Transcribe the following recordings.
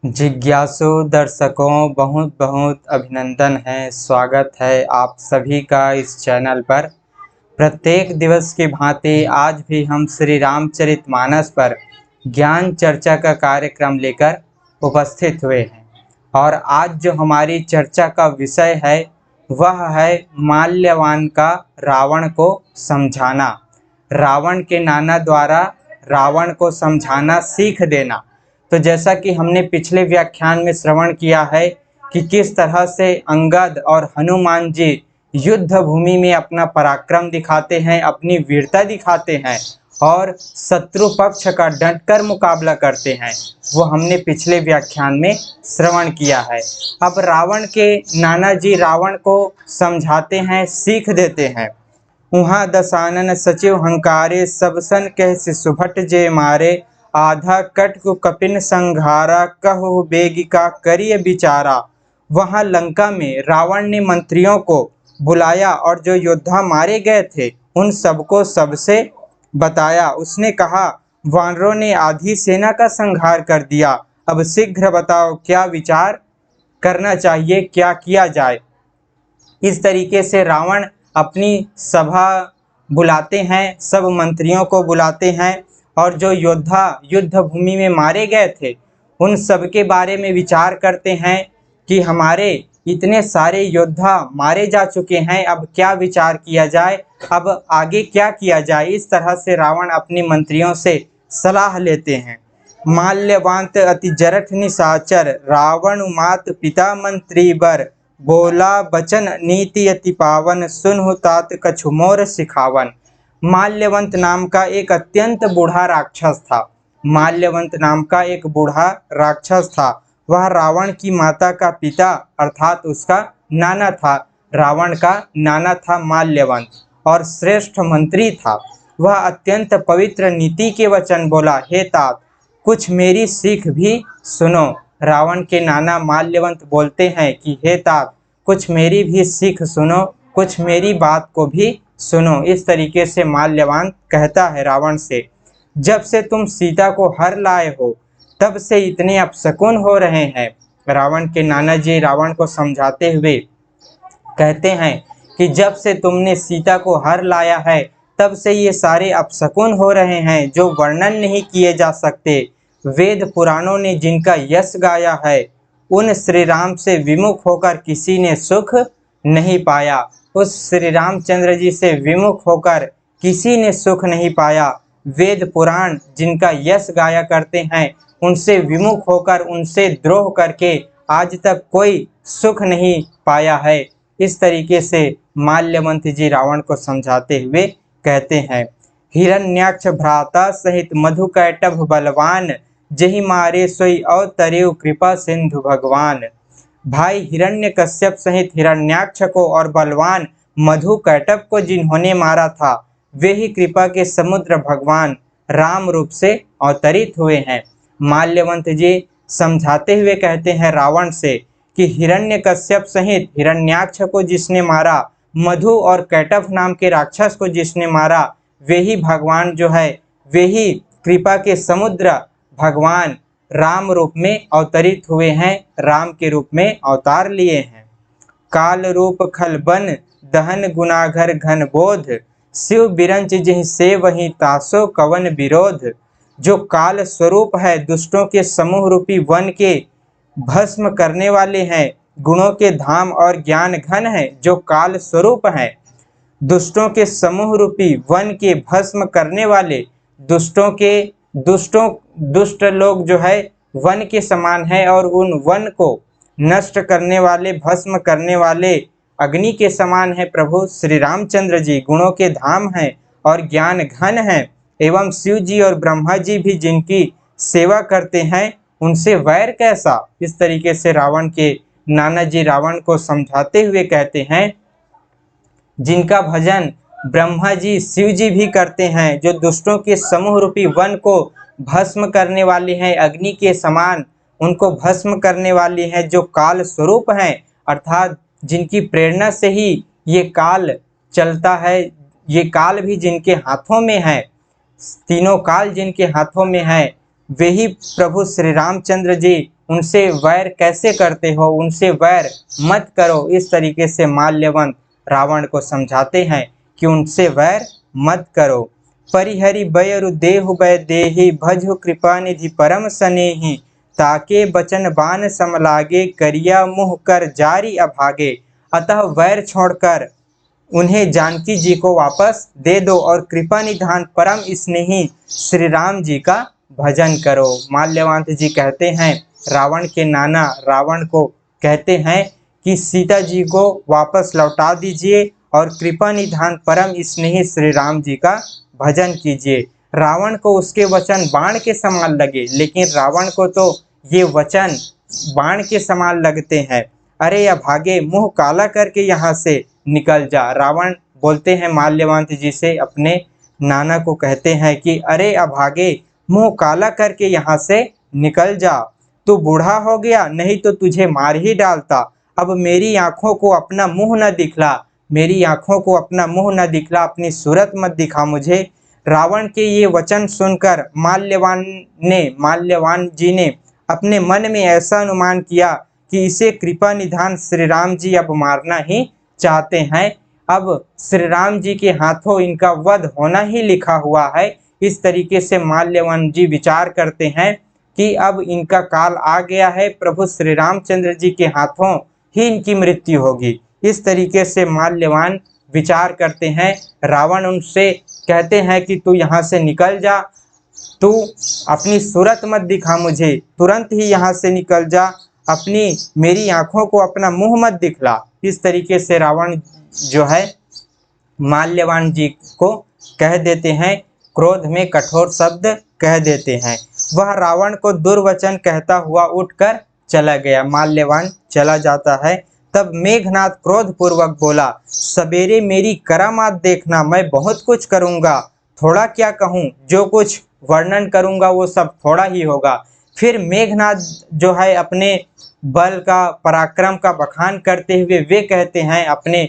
जिज्ञासु दर्शकों बहुत बहुत अभिनंदन है। स्वागत है आप सभी का इस चैनल पर। प्रत्येक दिवस की भांति आज भी हम श्री रामचरितमानस पर ज्ञान चर्चा का कार्यक्रम लेकर उपस्थित हुए हैं। और आज जो हमारी चर्चा का विषय है वह है माल्यवान का रावण को समझाना। रावण के नाना द्वारा रावण को समझाना, सीख देना। तो जैसा कि हमने पिछले व्याख्यान में श्रवण किया है कि किस तरह से अंगद और हनुमान जी युद्ध भूमि में अपना पराक्रम दिखाते हैं, अपनी वीरता दिखाते हैं और शत्रु पक्ष का डटकर मुकाबला करते हैं, वो हमने पिछले व्याख्यान में श्रवण किया है। अब रावण के नाना जी रावण को समझाते हैं, सीख देते हैं। उहाँ दसानन सचिव हंकारे, सबसन कह शिशुभट जे मारे, आधा कट को कपिन संघारा, कहु बेगिका करिय बिचारा। वहां लंका में रावण ने मंत्रियों को बुलाया और जो योद्धा मारे गए थे उन सबको सबसे बताया। उसने कहा, वानरों ने आधी सेना का संहार कर दिया, अब शीघ्र बताओ क्या विचार करना चाहिए, क्या किया जाए। इस तरीके से रावण अपनी सभा बुलाते हैं, सब मंत्रियों को बुलाते हैं और जो योद्धा युद्ध भूमि में मारे गए थे उन सब के बारे में विचार करते हैं कि हमारे इतने सारे योद्धा मारे जा चुके हैं, अब क्या विचार किया जाए, अब आगे क्या किया जाए। इस तरह से रावण अपने मंत्रियों से सलाह लेते हैं। माल्यवांत अति जरठ निशाचर, रावण मात पिता मंत्री बर, बोला बचन नीति अति पावन, सुनहु तात कछु मोर सिखावन। माल्यवंत नाम का एक अत्यंत बूढ़ा राक्षस था। माल्यवंत नाम का एक बूढ़ा राक्षस था। वह रावण की माता का पिता अर्थात उसका नाना था। रावण का नाना था माल्यवंत और श्रेष्ठ मंत्री था। वह अत्यंत पवित्र नीति के वचन बोला, हे तात कुछ मेरी सीख भी सुनो। रावण के नाना माल्यवंत बोलते हैं कि हे तात कुछ मेरी भी सीख सुनो, कुछ मेरी बात को भी सुनो। इस तरीके से माल्यवान कहता है रावण से, जब से तुम सीता को हर लाए हो तब से इतने अपशकुन हो रहे हैं। रावण के नाना जी रावण को समझाते हुए कहते हैं कि जब से तुमने सीता को हर लाया है तब से ये सारे अपशकुन हो रहे हैं जो वर्णन नहीं किए जा सकते। वेद पुराणों ने जिनका यश गाया है उन श्री राम से विमुख होकर किसी ने सुख नहीं पाया। उस श्री रामचंद्र जी से विमुख होकर किसी ने सुख नहीं पाया। वेद पुराण जिनका यश गाया करते हैं उनसे विमुख होकर, उनसे द्रोह करके आज तक कोई सुख नहीं पाया है। इस तरीके से माल्यवंत जी रावण को समझाते हुए कहते हैं, हिरण्याक्ष भ्राता सहित मधुकैटभ बलवान, जहि मारे सोई अवतरेव कृपा सिंधु भगवान। भाई हिरण्यकश्यप सहित हिरण्याक्ष को और बलवान मधुकैटभ को जिन्होंने मारा था वे ही कृपा के समुद्र भगवान राम रूप से अवतरित हुए हैं। माल्यवंत जी समझाते हुए कहते हैं रावण से कि हिरण्यकश्यप सहित हिरण्याक्ष को जिसने मारा, मधु और कैटभ नाम के राक्षस को जिसने मारा, वे ही भगवान जो है, वे ही कृपा के समुद्र भगवान राम रूप में अवतरित हुए हैं, राम के रूप में अवतार लिए हैं। काल रूप खलबन दहन गुनाघर घन बोध, शिव बिरंच जिहि से वही तासो कवन विरोध। जो काल स्वरूप है, दुष्टों के समूह रूपी वन के भस्म करने वाले हैं, गुणों के धाम और ज्ञान घन है, जो काल स्वरूप है, दुष्टों के समूह रूपी वन के भस्म करने वाले, दुष्ट लोग जो है वन के समान है और उन वन को नष्ट करने वाले, भस्म करने वाले अग्नि के समान है। प्रभु श्री रामचंद्र जी गुणों के धाम हैं और ज्ञान घन है, एवं शिव जी और ब्रह्मा जी भी जिनकी सेवा करते हैं उनसे वैर कैसा। इस तरीके से रावण के नाना जी रावण को समझाते हुए कहते हैं, जिनका भजन ब्रह्मा जी शिव जी भी करते हैं, जो दुष्टों के समूह रूपी वन को भस्म करने वाले हैं, अग्नि के समान उनको भस्म करने वाले हैं, जो काल स्वरूप हैं अर्थात जिनकी प्रेरणा से ही ये काल चलता है, ये काल भी जिनके हाथों में है, तीनों काल जिनके हाथों में है, वे ही प्रभु श्री रामचंद्र जी उनसे वैर कैसे करते हो, उनसे वैर मत करो। इस तरीके से माल्यवंत रावण को समझाते हैं कि उनसे वैर मत करो। परिहरि बयरु देहु बै देहि भजहु कृपा निधि परम सनेहि ताके बचन बान समलागे करिया मुँह कर जारी अभागे। अतः वैर छोड़कर उन्हें जानकी जी को वापस दे दो और कृपा निधान परम स्नेही श्री राम जी का भजन करो। माल्यवंत जी कहते हैं, रावण के नाना रावण को कहते हैं कि सीता जी को वापस लौटा दीजिए और कृपा निधान परम स्नेही श्री राम जी का भजन कीजिए। रावण को उसके वचन बाण के समान लगे, लेकिन रावण को तो ये वचन बाण के समान लगते हैं। अरे अभागे, मुंह काला करके यहाँ से निकल जा। रावण बोलते हैं माल्यवंत जी से, अपने नाना को कहते हैं कि अरे अभागे, मुंह काला करके यहाँ से निकल जा। तू बूढ़ा हो गया, नहीं तो तुझे मार ही डालता। अब मेरी आंखों को अपना मुंह न दिखला, मेरी आंखों को अपना मुंह न दिखला, अपनी सूरत मत दिखा मुझे। रावण के ये वचन सुनकर माल्यवान जी ने अपने मन में ऐसा अनुमान किया कि इसे कृपा निधान श्री राम जी अब मारना ही चाहते हैं। अब श्री राम जी के हाथों इनका वध होना ही लिखा हुआ है। इस तरीके से माल्यवान जी विचार करते हैं कि अब इनका काल आ गया है, प्रभु श्री रामचंद्र जी के हाथों ही इनकी मृत्यु होगी। इस तरीके से माल्यवान विचार करते हैं। रावण उनसे कहते हैं कि तू यहाँ से निकल जा, तू अपनी सूरत मत दिखा मुझे, तुरंत ही यहाँ से निकल जा, अपनी मेरी आंखों को अपना मुंह मत दिखला। इस तरीके से रावण जो है माल्यवान जी को कह देते हैं, क्रोध में कठोर शब्द कह देते हैं। वह रावण को दुर्वचन कहता हुआ उठकर चला गया। माल्यवान चला जाता है। तब मेघनाद क्रोध पूर्वक बोला, सवेरे मेरी करामात देखना, मैं बहुत कुछ करूँगा, थोड़ा क्या कहूँ, जो कुछ वर्णन करूँगा वो सब थोड़ा ही होगा। फिर मेघनाद जो है अपने बल का, पराक्रम का बखान करते हुए वे कहते हैं अपने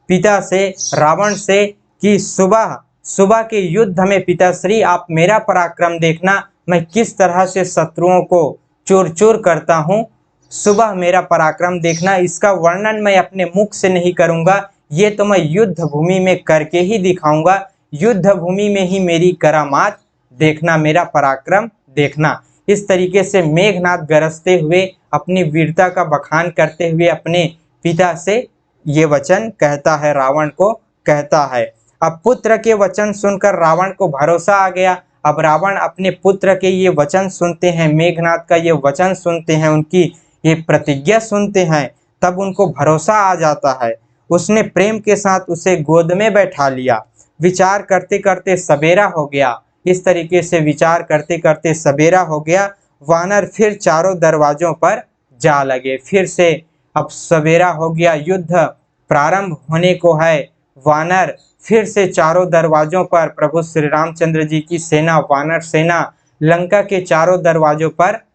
पिता से, रावण से, कि सुबह के युद्ध में पिताश्री आप मेरा पराक्रम देखना, मैं किस तरह से शत्रुओं को चूर चूर करता हूँ। सुबह मेरा पराक्रम देखना, इसका वर्णन मैं अपने मुख से नहीं करूँगा, ये तो मैं युद्ध भूमि में करके ही दिखाऊंगा। युद्ध भूमि में ही मेरी करामात देखना, मेरा पराक्रम देखना। इस तरीके से मेघनाद गरजते हुए अपनी वीरता का बखान करते हुए अपने पिता से ये वचन कहता है, रावण को कहता है। अब पुत्र के वचन सुनकर रावण को भरोसा आ गया। अब रावण अपने पुत्र के ये वचन सुनते हैं, मेघनाद का ये वचन सुनते हैं, उनकी ये प्रतिज्ञा सुनते हैं, तब उनको भरोसा आ जाता है। उसने प्रेम के साथ उसे गोद में बैठा लिया। विचार करते करते सवेरा हो गया। इस तरीके से विचार करते करते सवेरा हो गया। वानर फिर चारों दरवाजों पर जा लगे। फिर से अब सवेरा हो गया, युद्ध प्रारंभ होने को है। वानर फिर से चारों दरवाजों पर, प्रभु श्री रामचंद्र जी की सेना, वानर सेना लंका के चारों दरवाजों पर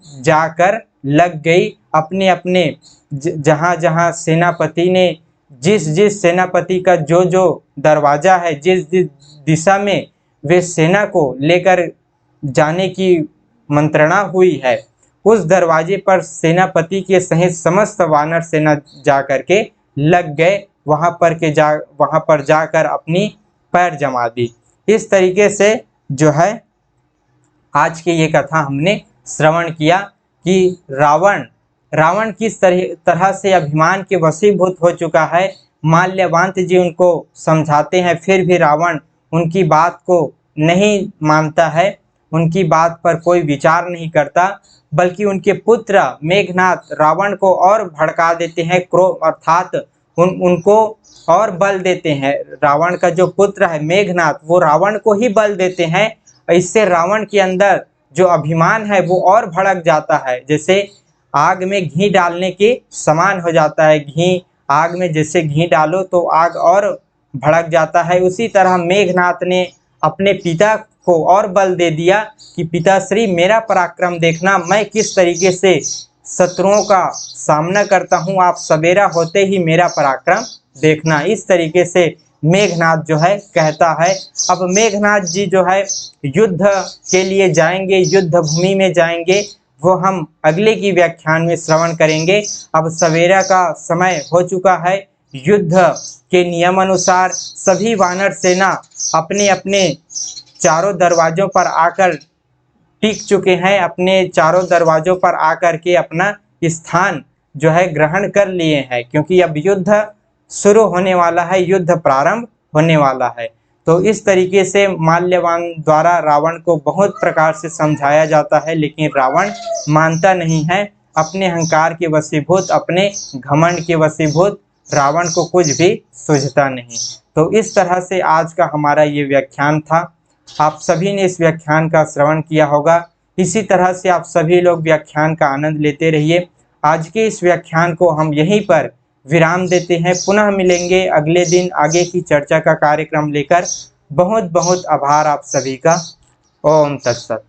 जाकर लग गई। अपने अपने जहाँ जहाँ सेनापति ने, जिस सेनापति का जो दरवाजा है, जिस दिशा में वे सेना को लेकर जाने की मंत्रणा हुई है, उस दरवाजे पर सेनापति के सहित समस्त वानर सेना जा करके लग गए। वहाँ पर जाकर अपनी पैर जमा दी। इस तरीके से जो है आज की ये कथा हमने श्रवण किया कि रावण किस तरह से अभिमान के वशीभूत हो चुका है। माल्यवांत जी उनको समझाते हैं, फिर भी रावण उनकी बात को नहीं मानता है, उनकी बात पर कोई विचार नहीं करता, बल्कि उनके पुत्र मेघनाद रावण को और भड़का देते हैं, क्रोध अर्थात उनको और बल देते हैं। रावण का जो पुत्र है मेघनाद, वो रावण को ही बल देते हैं। इससे रावण के अंदर जो अभिमान है वो और भड़क जाता है, जैसे आग में घी डालने के समान हो जाता है। घी आग में जैसे घी डालो तो आग और भड़क जाता है। उसी तरह मेघनाद ने अपने पिता को और बल दे दिया कि पिताश्री मेरा पराक्रम देखना, मैं किस तरीके से शत्रुओं का सामना करता हूँ, आप सवेरा होते ही मेरा पराक्रम देखना। इस तरीके से मेघनाद जो है कहता है। अब मेघनाद जी जो है युद्ध के लिए जाएंगे, युद्ध भूमि में जाएंगे। वो हम अगले की व्याख्यान में श्रवण करेंगे। अब सवेरा का समय हो चुका है। युद्ध के नियम अनुसार सभी वानर सेना अपने अपने चारों दरवाजों पर आकर टिक चुके हैं, अपने चारों दरवाजों पर आकर के अपना स्थान जो है ग्रहण कर लिए हैं, क्योंकि अब युद्ध शुरू होने वाला है, युद्ध प्रारंभ होने वाला है। तो इस तरीके से माल्यवान द्वारा रावण को बहुत प्रकार से समझाया जाता है, लेकिन रावण मानता नहीं है। अपने अहंकार के वशीभूत, अपने घमंड के वशीभूत रावण को कुछ भी सूझता नहीं। तो इस तरह से आज का हमारा ये व्याख्यान था। आप सभी ने इस व्याख्यान का श्रवण किया होगा। इसी तरह से आप सभी लोग व्याख्यान का आनंद लेते रहिए। आज के इस व्याख्यान को हम यहीं पर विराम देते हैं। पुनः मिलेंगे अगले दिन आगे की चर्चा का कार्यक्रम लेकर। बहुत बहुत आभार आप सभी का। ओम तत्सत।